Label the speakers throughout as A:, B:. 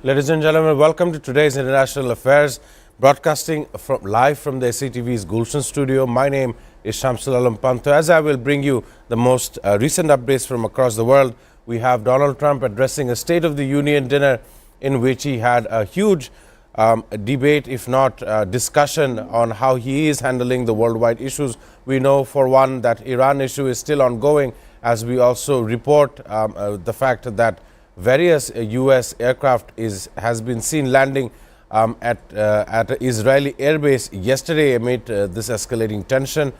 A: Ladies and gentlemen, welcome to today's International Affairs, broadcasting live from the SATV's Gulshan studio. My name is Shamsul Alam Panto. As I will bring you the most recent updates from across the world, we have Donald Trump addressing a State of the Union dinner in which he had a huge debate, if not discussion, on how he is handling the worldwide issues. We know, for one, that Iran issue is still ongoing, as we also report the fact that various U.S. aircraft has been seen landing at Israeli airbase yesterday amid this escalating tension,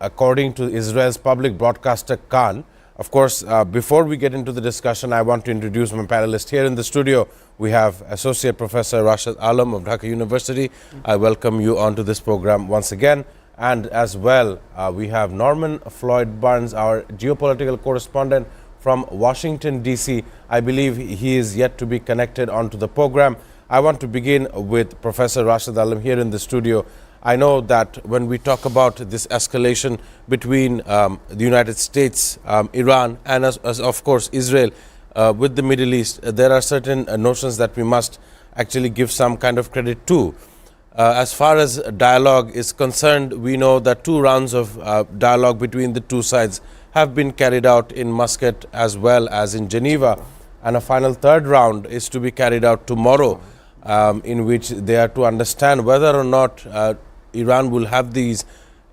A: according to Israel's public broadcaster Khan. Of course, before we get into the discussion, I want to introduce my panelists here in the studio. We have Associate Professor Rashid Alam of Dhaka University. I welcome you onto this program once again. And as well, we have Norman Floyd Barnes, our geopolitical correspondent from Washington, D.C. I believe he is yet to be connected onto the program. I want to begin with Professor Rashid Alam here in the studio. I know that when we talk about this escalation between the United States, Iran, and as of course Israel with the Middle East, there are certain notions that we must actually give some kind of credit to. As far as dialogue is concerned, we know that 2 rounds of dialogue between the two sides have been carried out in Muscat as well as in Geneva, and a final 3rd round is to be carried out tomorrow, in which they are to understand whether or not Iran will have these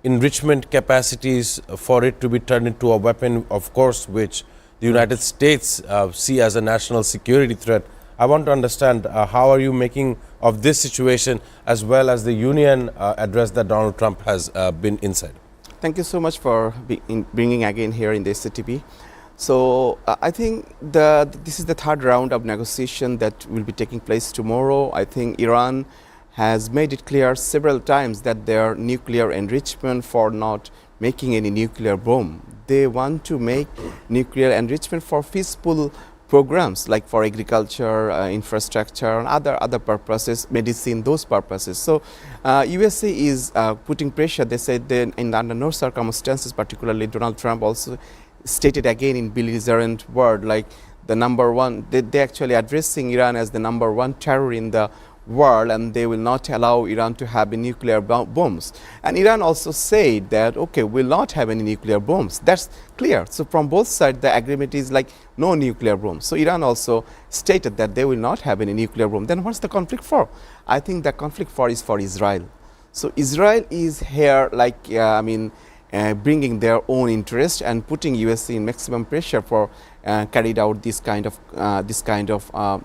A: enrichment capacities for it to be turned into a weapon, of course, which the United States see as a national security threat. I want to understand how are you making of this situation, as well as the union address that Donald Trump has been inside.
B: Thank you so much for bringing again here in the SATV. So I think this is the 3rd round of negotiation that will be taking place tomorrow. I think Iran has made it clear several times that their nuclear enrichment for not making any nuclear bomb. They want to make nuclear enrichment for peaceful programs, like for agriculture, infrastructure, and other purposes, medicine, those purposes. So USA is putting pressure. They said that under no circumstances, particularly Donald Trump also stated again in belligerent word, like the number one, they actually addressing Iran as the number 1 terror in the world, and they will not allow Iran to have nuclear bombs. And Iran also said that, okay, we'll not have any nuclear bombs. That's clear. So from both sides, the agreement is like no nuclear bombs. So Iran also stated that they will not have any nuclear bomb. Then what's the conflict for? I think the conflict is for Israel. So Israel is here, like, bringing their own interest and putting USA in maximum pressure for carried out this kind of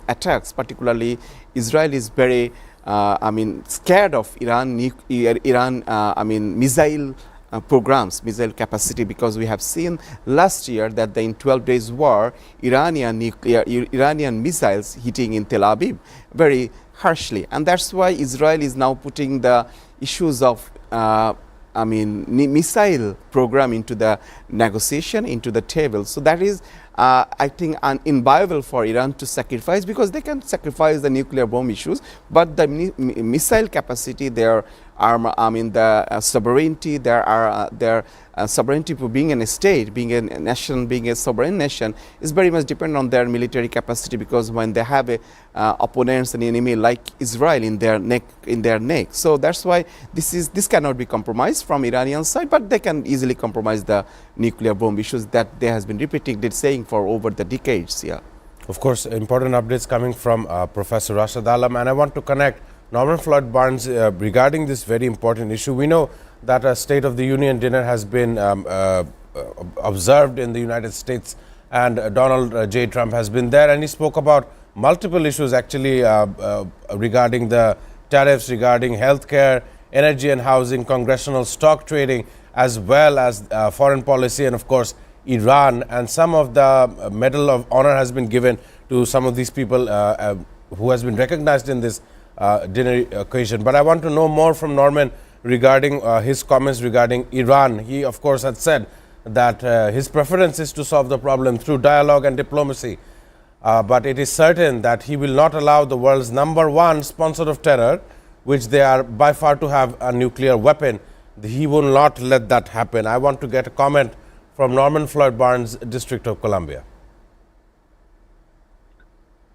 B: attacks. Particularly, Israel is very, scared of Iran missile programs, missile capacity, because we have seen last year that in 12 days war, Iranian missiles hitting in Tel Aviv very harshly, and that's why Israel is now putting the issues of missile program into the negotiation, into the table. So that is, I think, inviolable for Iran to sacrifice, because they can sacrifice the nuclear bomb issues, but the missile capacity, their sovereignty, their sovereignty for being a state, being a nation, being a sovereign nation, is very much dependent on their military capacity, because when they have opponents and enemy like Israel in their neck, so that's why this cannot be compromised from Iranian side, but they can easily compromise the nuclear bomb issues that they has been repeatedly saying for over the decades. Yeah.
A: Of course, important updates coming from Professor Rashid Alam, and I want to connect Norman Floyd Barnes regarding this very important issue. We know that a State of the Union dinner has been observed in the United States, and Donald J. Trump has been there, and he spoke about multiple issues actually regarding the tariffs, regarding healthcare, energy and housing, congressional stock trading, as well as foreign policy, and of course Iran. And some of the Medal of Honor has been given to some of these people who has been recognized in this dinner occasion. But I want to know more from Norman regarding his comments regarding Iran. He, of course, had said that his preference is to solve the problem through dialogue and diplomacy. But it is certain that he will not allow the world's #1 sponsor of terror, which they are by far to have a nuclear weapon. He will not let that happen. I want to get a comment from Norman Floyd Barnes, District of Columbia.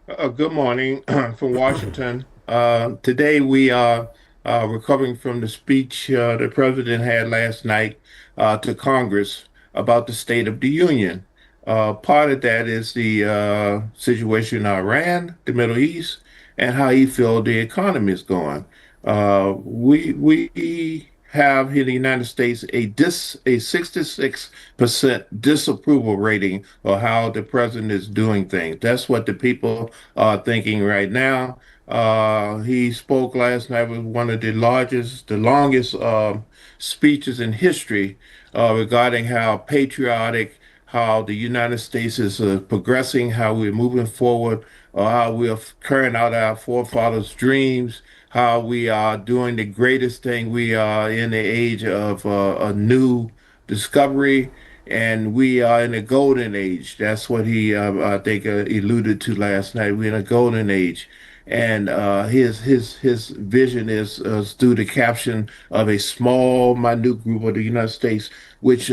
C: Good morning from Washington. Today we are recovering from the speech the president had last night to Congress about the State of the Union. Part of that is the situation in Iran, the Middle East, and how he feels the economy is going. We have in the United States a 66% disapproval rating of how the president is doing things. That's what the people are thinking right now. He spoke last night with one of the longest speeches in history regarding how patriotic, how the United States is progressing, how we're moving forward, how we are carrying out our forefathers' dreams, how we are doing the greatest thing. We are in the age of a new discovery, and we are in a golden age. That's what he, I think, alluded to last night. We're in a golden age, and his vision is through the caption of a small, minute group of the United States, which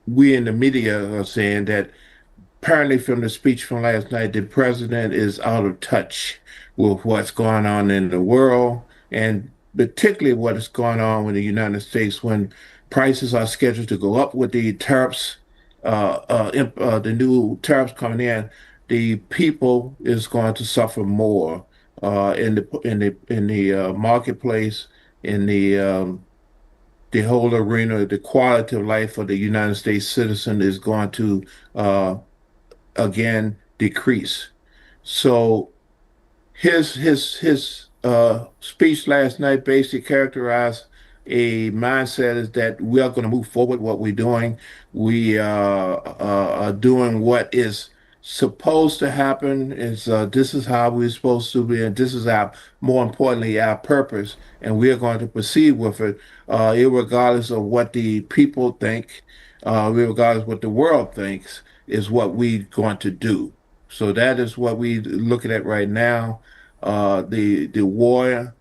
C: we in the media are saying that apparently from the speech from last night, the president is out of touch with what's going on in the world, and particularly what is going on with the United States when prices are scheduled to go up with the tariffs, the new tariffs coming in. The people is going to suffer more in the marketplace, in the whole arena. The quality of life for the United States citizen is going to uh, again decrease. So his speech last night basically characterized a mindset is that we are going to move forward what we're doing. We are doing what is supposed to happen. Is This is how we're supposed to be, and this is our more importantly our purpose, and we are going to proceed with it, regardless of what the people think, regardless of what the world thinks is what we're going to do. So that is what we're looking at right now. The war,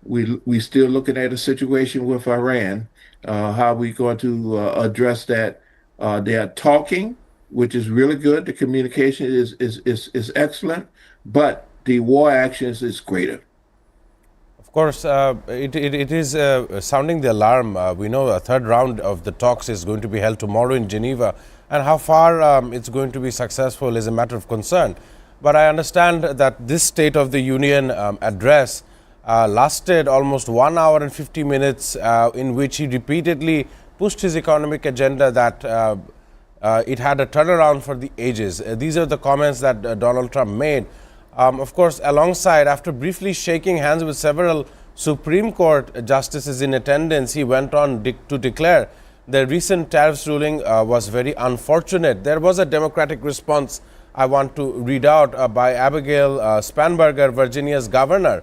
C: we still looking at a situation with Iran. How we going to address that? They are talking, which is really good. The communication is excellent, but the war actions is greater.
A: Of course, it is sounding the alarm. We know a third round of the talks is going to be held tomorrow in Geneva, and how far it's going to be successful is a matter of concern. But I understand that this State of the Union address lasted almost 1 hour and 50 minutes, in which he repeatedly pushed his economic agenda that it had a turnaround for the ages. These are the comments that Donald Trump made. Of course, alongside, after briefly shaking hands with several Supreme Court justices in attendance, he went on to declare the recent tariffs ruling was very unfortunate. There was a Democratic response I want to read out by Abigail Spanberger, Virginia's governor,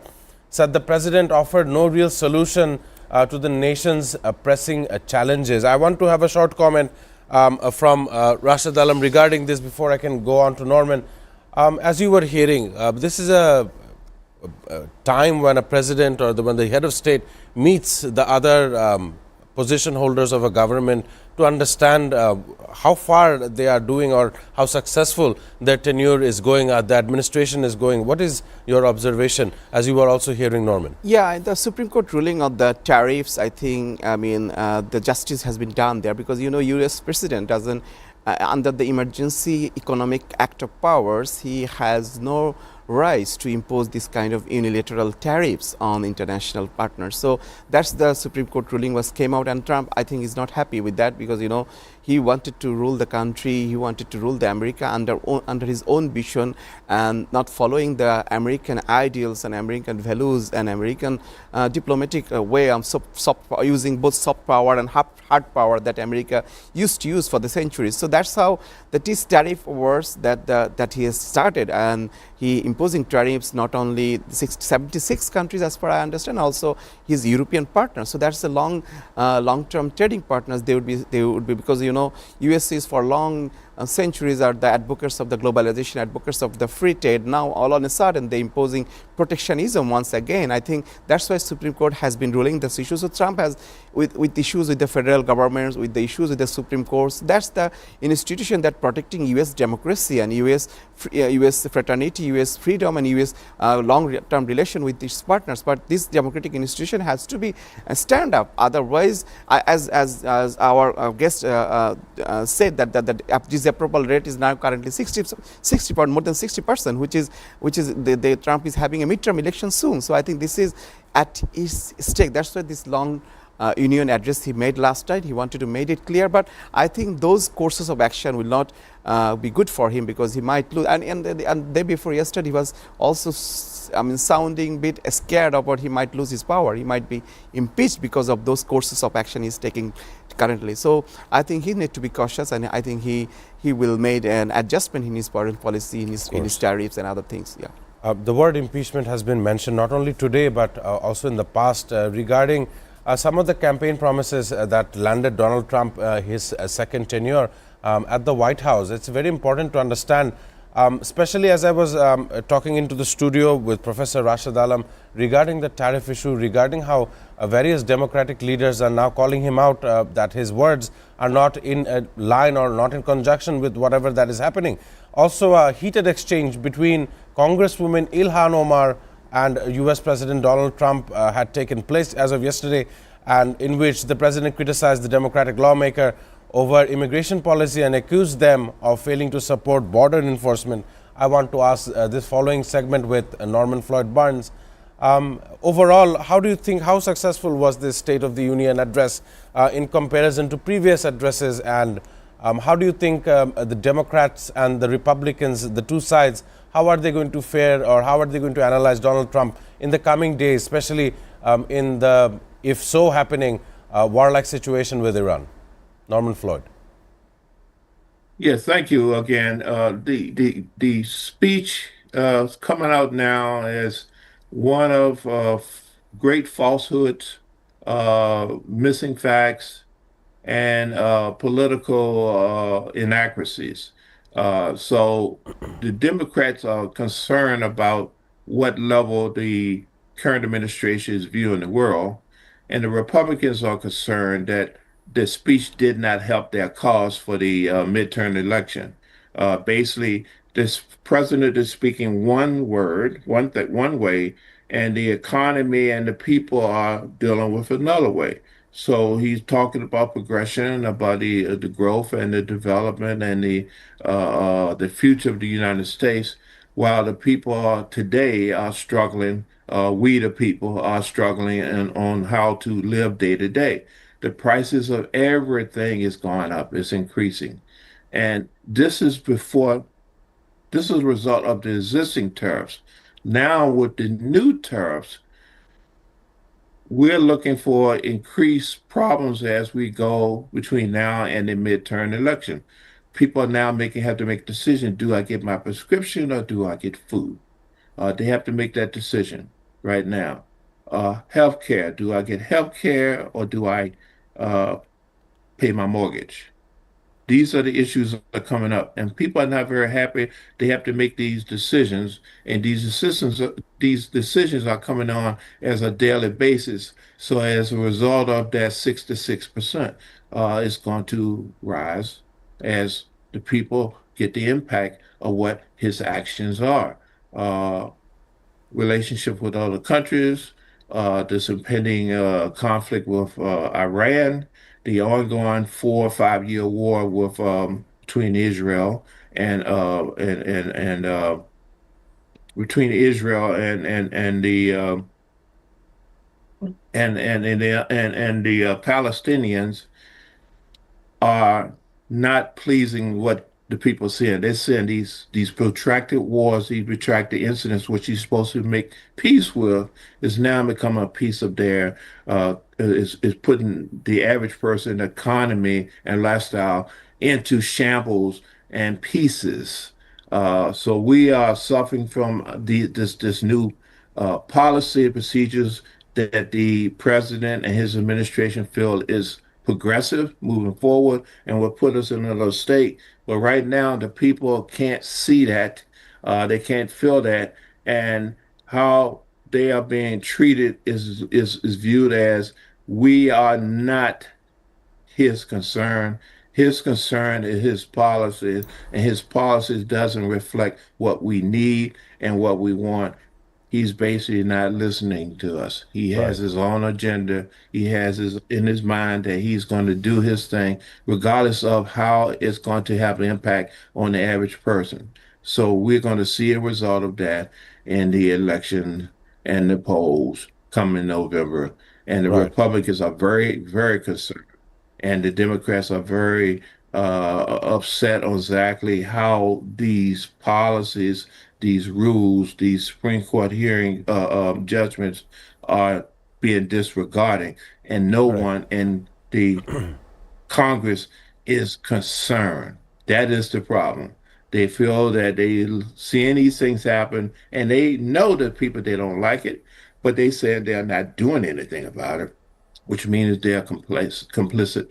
A: said the president offered no real solution to the nation's pressing challenges. I want to have a short comment from Rashid Alam regarding this before I can go on to Norman. As you were hearing, this is a time when a president or when the head of state meets the other position holders of a government to understand how far they are doing or how successful their tenure is going, the administration is going. What is your observation, as you were also hearing, Norman?
B: Yeah, the Supreme Court ruling on the tariffs, I think, the justice has been done there because, U.S. president doesn't, under the Emergency Economic Act of Powers, he has no rights to impose this kind of unilateral tariffs on international partners. So that's the Supreme Court ruling came out, and Trump, I think, is not happy with that because, he wanted to rule the country, he wanted to rule the America under his own vision and not following the American ideals and American values and American diplomatic way of using both soft power and hard power that America used to use for the centuries. So that's how the tariff wars that he has started, and he imposing tariffs not only 76 countries as far I understand, also his European partners. So that's the long-term trading partners they would be because, US is for long centuries are the advocates of the globalization, advocates of the free trade. Now, all on a sudden, they're imposing protectionism once again. I think that's why Supreme Court has been ruling this issue. So Trump has, with issues with the federal governments, with the issues with the Supreme Courts, that's the institution that protecting U.S. democracy and U.S. fraternity, U.S. freedom, and U.S. long-term relation with its partners. But this democratic institution has to be stand up. Otherwise, as our guest said, that disapproval rate is now currently 60 more than 60%, which is the Trump is having a midterm election soon. So I think this is at his stake. That's why this long union address he made last night, he wanted to make it clear. But I think those courses of action will not be good for him, because he might lose. And the day before yesterday, he was also sounding a bit scared about he might lose his power. He might be impeached because of those courses of action he's taking currently. So I think he needs to be cautious, and I think he will make an adjustment in his foreign policy, in his tariffs and other things. Yeah.
A: The word impeachment has been mentioned not only today but also in the past regarding some of the campaign promises that landed Donald Trump his second tenure at the White House. It's very important to understand, especially as I was talking into the studio with Professor Rashid Alam regarding the tariff issue, regarding how various Democratic leaders are now calling him out, that his words are not in line or not in conjunction with whatever that is happening. Also, a heated exchange between Congresswoman Ilhan Omar and US President Donald Trump had taken place as of yesterday, and in which the president criticized the Democratic lawmaker over immigration policy and accused them of failing to support border enforcement. I want to ask this following segment with Norman Floyd Barnes. Overall, how do you think, how successful was this State of the Union address in comparison to previous addresses, and how do you think the Democrats and the Republicans, the two sides, how are they going to fare, or how are they going to analyze Donald Trump in the coming days, especially in the, if so happening, warlike situation with Iran? Norman Floyd.
C: Yes, thank you again. The speech coming out now as one of great falsehoods, missing facts, and political inaccuracies. So the Democrats are concerned about what level the current administration is viewing the world, and the Republicans are concerned that the speech did not help their cause for the midterm election. Basically, this president is speaking one word, one way, and the economy and the people are dealing with another way. So he's talking about progression, about the growth and the development and the future of the United States, while the people today are struggling. We the people are struggling on how to live day to day. The prices of everything is going up, it's increasing. And this is a result of the existing tariffs. Now, with the new tariffs, we're looking for increased problems as we go between now and the midterm election. People are now have to make a decision. Do I get my prescription or do I get food? They have to make that decision right now. Healthcare. Do I get healthcare or do I uh, pay my mortgage? These are the issues that are coming up, and people are not very happy. They have to make these decisions, and these decisions are coming on as a daily basis. So as a result of that 66%, it's going to rise as the people get the impact of what his actions are. Uh, Relationship with other countries, this impending conflict with Iran, the ongoing 4 or 5 year war with between Israel and between Israel and the and the Palestinians are not pleasing what the people are saying. They're saying these protracted wars, these protracted incidents, which he's supposed to make peace with, is now becoming a piece of their is putting the average person economy and lifestyle into shambles and pieces. So we are suffering from this new policy and procedures that the president and his administration feel is progressive moving forward and will put us in another state. But right now, the people can't see that. They can't feel that. And how they are being treated is viewed as we are not his concern. His concern is his policies, and his policies doesn't reflect what we need and what we want. He's basically not listening to us. He has
A: Right.
C: his own agenda. He has his in his mind that he's going to do his thing, regardless of how it's going to have an impact on the average person. So we're going to see a result of that in the election and the polls coming November. And the
A: Right.
C: Republicans are very, very concerned and the Democrats are very upset on exactly how these policies, these rules, these Supreme Court hearing judgments are being disregarded, and no
A: Correct.
C: one in the Congress is concerned. That is the problem. They feel that they seeing these things happen, and they know the people they don't like it, but they say they're not doing anything about it, which means they're complicit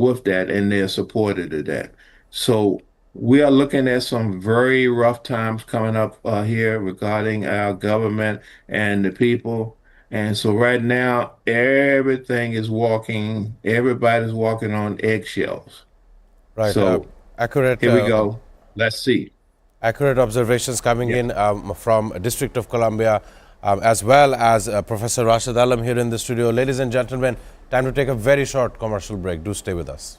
C: with that, and they're supportive of that. So we are looking at some very rough times coming up here regarding our government and the people. And so right now, everybody's walking on eggshells.
A: Right.
C: So
A: Accurate.
C: here we go. Let's see.
A: Accurate observations coming
C: Yeah.
A: in from District of Columbia, as well as Professor Rashid Alam here in the studio. Ladies and gentlemen, time to take a very short commercial break. Do stay with us.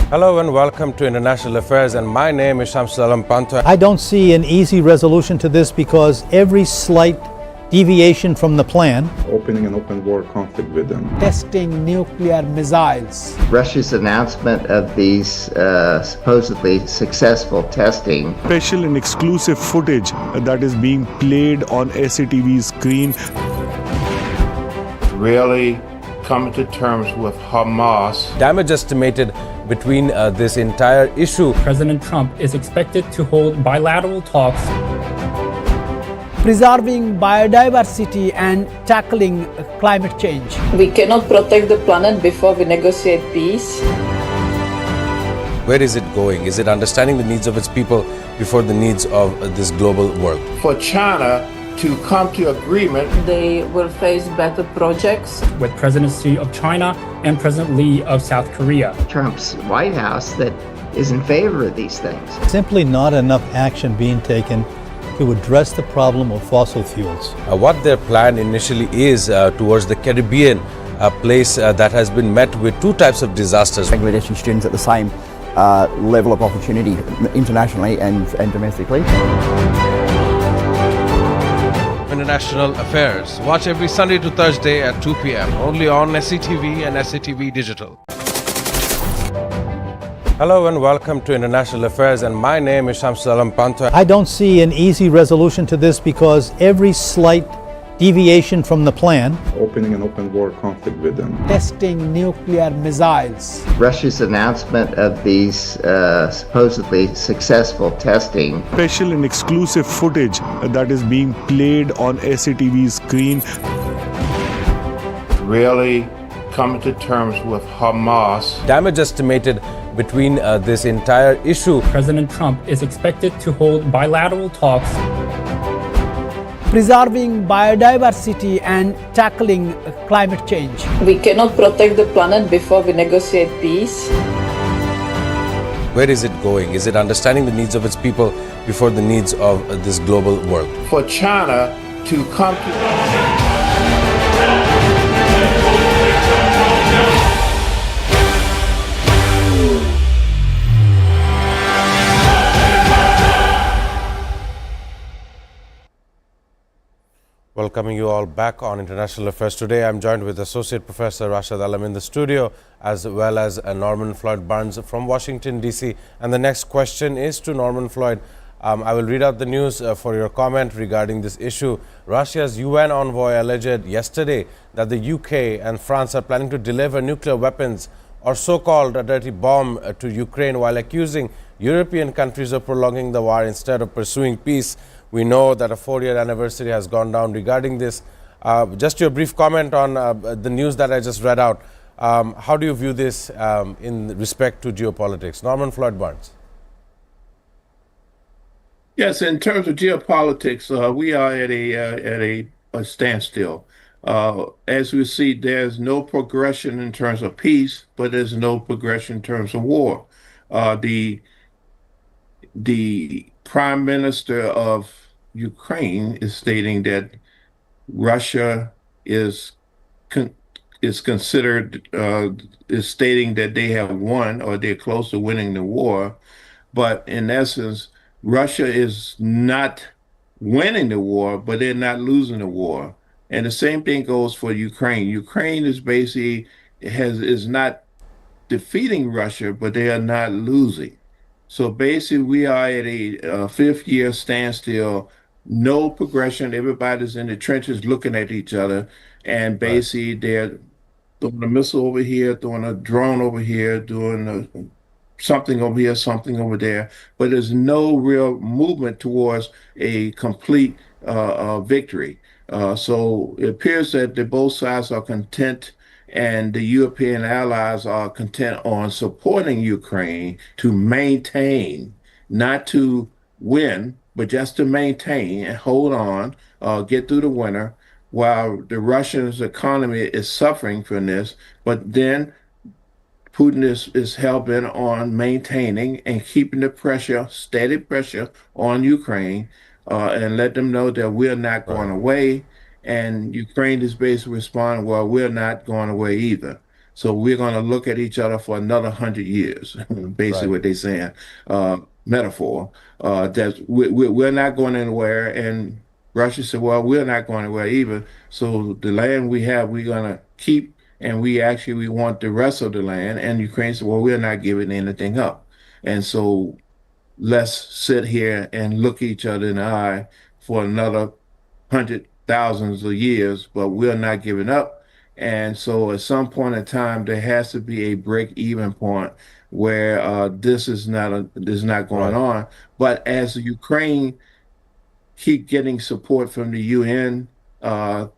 A: Hello and welcome to International Affairs, and my name is Shamsul Alam Panto.
D: I don't see an easy resolution to this because every slight deviation from the plan,
E: opening an open war conflict with them.
F: testing nuclear missiles.
G: Russia's announcement of these supposedly successful testing
H: Special and exclusive footage that is being played on SATV screen.
C: Really coming to terms with Hamas.
A: Damage estimated between this entire issue.
I: President Trump is expected to hold bilateral talks.
F: Preserving biodiversity and tackling climate change.
J: We cannot protect the planet before we negotiate peace.
A: Where is it going? Is it understanding the needs of its people before the needs of this global world?
C: For China to come to agreement,
J: They will face better projects.
I: With President Xi of China and President Lee of South Korea.
G: Trump's White House that is in favor of these things.
D: simply not enough action being taken to address the problem of fossil fuels.
A: What their plan initially is towards the Caribbean, a place that has been met with two types of disasters.
K: Bangladeshi students at the same level of opportunity internationally and domestically.
A: International Affairs. Watch every Sunday to Thursday at 2 p.m. only on SATV and SATV Digital. Hello and welcome to International Affairs, and my name is Shamsul Alam Panto.
D: I don't see an easy resolution to this because every slight deviation from the plan,
E: Opening an open war conflict with them.
F: Testing nuclear missiles.
G: Russia's announcement of these supposedly successful testing
H: Special and exclusive footage that is being played on SATV screen.
C: really coming to terms with Hamas.
A: Damage estimated between this entire issue.
I: President Trump is expected to hold bilateral talks.
F: Preserving biodiversity and tackling climate change.
J: We cannot protect the planet before we negotiate peace.
A: Where is it going? Is it understanding the needs of its people before the needs of this global world?
C: For China to come to
A: Welcoming you all back on International Affairs. Today I'm joined with Associate Professor Rashid Alam in the studio, as well as Norman Floyd Barnes from Washington, D.C. And the next question is to Norman Floyd. I will read out the news for your comment regarding this issue. Russia's UN envoy alleged yesterday that the UK and France are planning to deliver nuclear weapons or so-called a dirty bomb to Ukraine, while accusing European countries of prolonging the war instead of pursuing peace. We know that a 4-year anniversary has gone down regarding this. Just your brief comment on the news that I just read out. How do you view this in respect to geopolitics? Norman Floyd Barnes.
C: Yes, in terms of geopolitics, we are at a standstill. As we see, there's no progression in terms of peace, but there's no progression in terms of war. The prime minister of Ukraine is stating that Russia is considered is stating that they have won or they're close to winning the war, but in essence, Russia is not winning the war, but they're not losing the war. And the same thing goes for Ukraine. Ukraine is basically is not defeating Russia, but they are not losing. So basically, we are at a fifth-year standstill, no progression. Everybody's in the trenches looking at each other, and basically they're throwing a missile over here, throwing a drone over here, doing something over here, something over there, but there's no real movement towards a complete victory. So it appears that both sides are content, and the European allies are content on supporting Ukraine to maintain, not to win, but just to maintain and hold on, get through the winter, while the Russian economy is suffering from this. But then Putin is hell-bent on maintaining and keeping the pressure, steady pressure on Ukraine, and let them know that we're not going away. And Ukraine is basically responding, well, we're not going away either. So we're going to look at each other for another 100 years, basically what they're saying, metaphor, that we're not going anywhere. And Russia said, well, we're not going anywhere either. So the land we have, we're going to keep, and we want the rest of the land. And Ukraine said, well, we're not giving anything up. And so let's sit here and look each other in the eye for another 100,000s of years, but we're not giving up. And so at some point in time, there has to be a break-even point where this is not going on. But as Ukraine keep getting support from the UN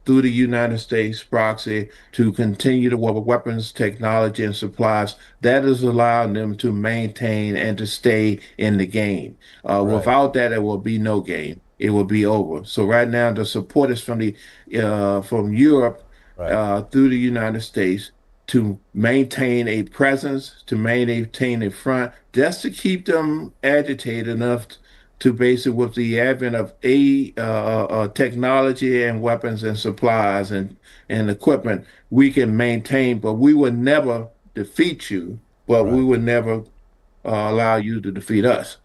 C: through the United States proxy to continue to work with weapons, technology, and supplies, that is allowing them to maintain and to stay in the game. Without that, there will be no game. It will be over. So right now, the support is from Europe through the United States to maintain a presence, to maintain a front, just to keep them agitated enough to basically, with the advent of technology and weapons and supplies and equipment, we can maintain, but we would never defeat you, but we would never allow you to defeat us.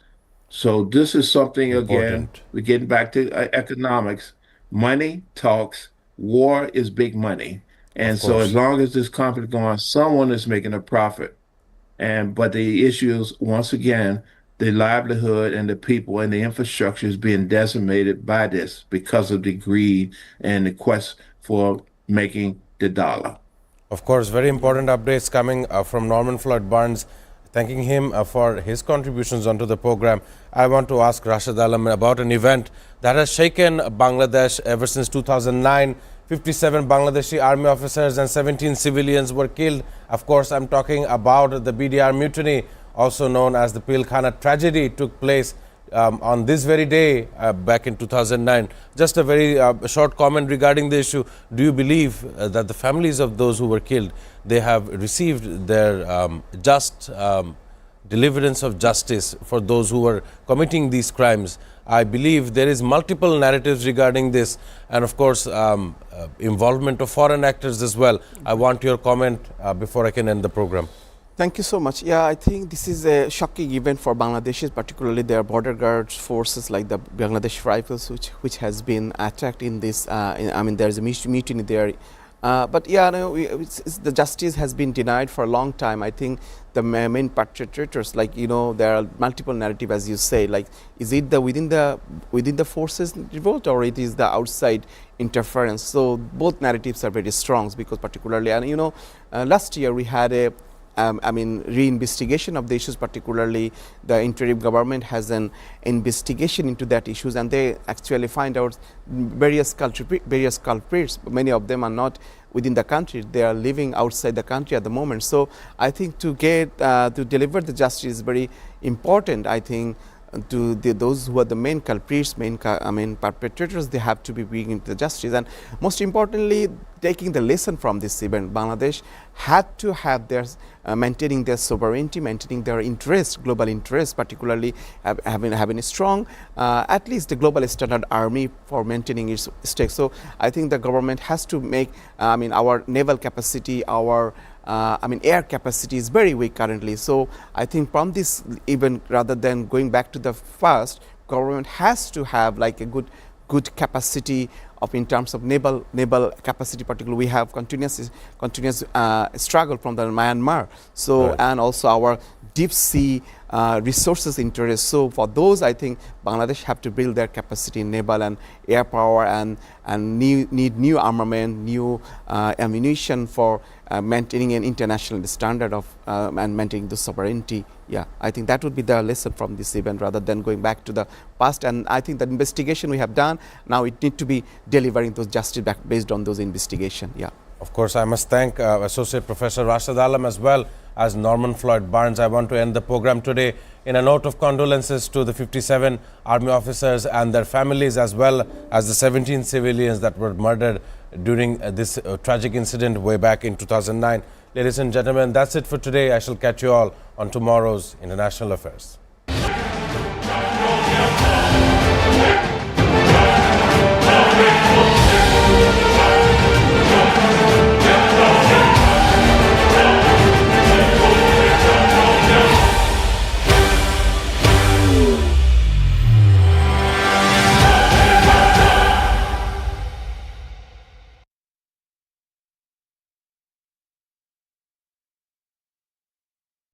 C: So this is something, again, we're getting back to economics. Money talks, war is big money. And so as long as this conflict goes on, someone is making a profit. But the issue is, once again, the livelihood and the people and the infrastructure is being decimated by this because of the greed and the quest for making the dollar.
A: Of course, very important updates coming from Norman Floyd Barnes. Thanking him for his contributions onto the program. I want to ask Rashid Alam about an event that has shaken Bangladesh ever since 2009. 57 Bangladeshi army officers and 17 civilians were killed. Of course, I'm talking about the BDR mutiny, also known as the Pilkhana tragedy, took place on this very day back in 2009. Just a very short comment regarding the issue. Do you believe that the families of those who were killed, they have received their just deliverance of justice for those who were committing these crimes? I believe there is multiple narratives regarding this, and of course involvement of foreign actors as well. I want your comment before I can end the program.
B: Thank you so much. Yeah, I think this is a shocking event for Bangladeshis, particularly their border guards forces like the Bangladesh Rifles, which has been attacked in this. I mean, there's a mutiny there But yeah, no, the justice has been denied for a long time. I think the main perpetrators, like, you know, there are multiple narrative, as you say, like, is it the within the forces revolt, or it is the outside interference? So both narratives are very strong, because particularly, and you know, last year we had a reinvestigation of the issues. Particularly, the interim government has an investigation into that issues, and they actually find out various culprits. Many of them are not within the country; they are living outside the country at the moment. So, I think to deliver the justice is very important. I think to those who are the main culprits, main perpetrators, they have to be bringing into the justice. And most importantly, taking the lesson from this event, Bangladesh had to have their maintaining their sovereignty, maintaining their interest, global interest, particularly having a strong, at least the global standard army for maintaining its stakes. So I think the government has to make, our naval capacity, our air capacity is very weak currently. So I think from this, even rather than going back to the past, government has to have like a good capacity of in terms of naval capacity. Particularly, we have continuous struggle from the Myanmar. So right. And also our deep sea resources interest. So for those, I think Bangladesh have to build their capacity in naval and air power, and need new armament, new ammunition for maintaining an international standard of and maintaining the sovereignty. Yeah, I think that would be the lesson from this event, rather than going back to the past. And I think the investigation we have done, now it need to be delivering those justice back based on those investigation. Yeah.
A: Of course, I must thank Associate Professor Rashid Alam as well as Norman Floyd Barnes. I want to end the program today in a note of condolences to the 57 Army officers and their families, as well as the 17 civilians that were murdered during this tragic incident way back in 2009. Ladies and gentlemen, that's it for today. I shall catch you all on tomorrow's International Affairs.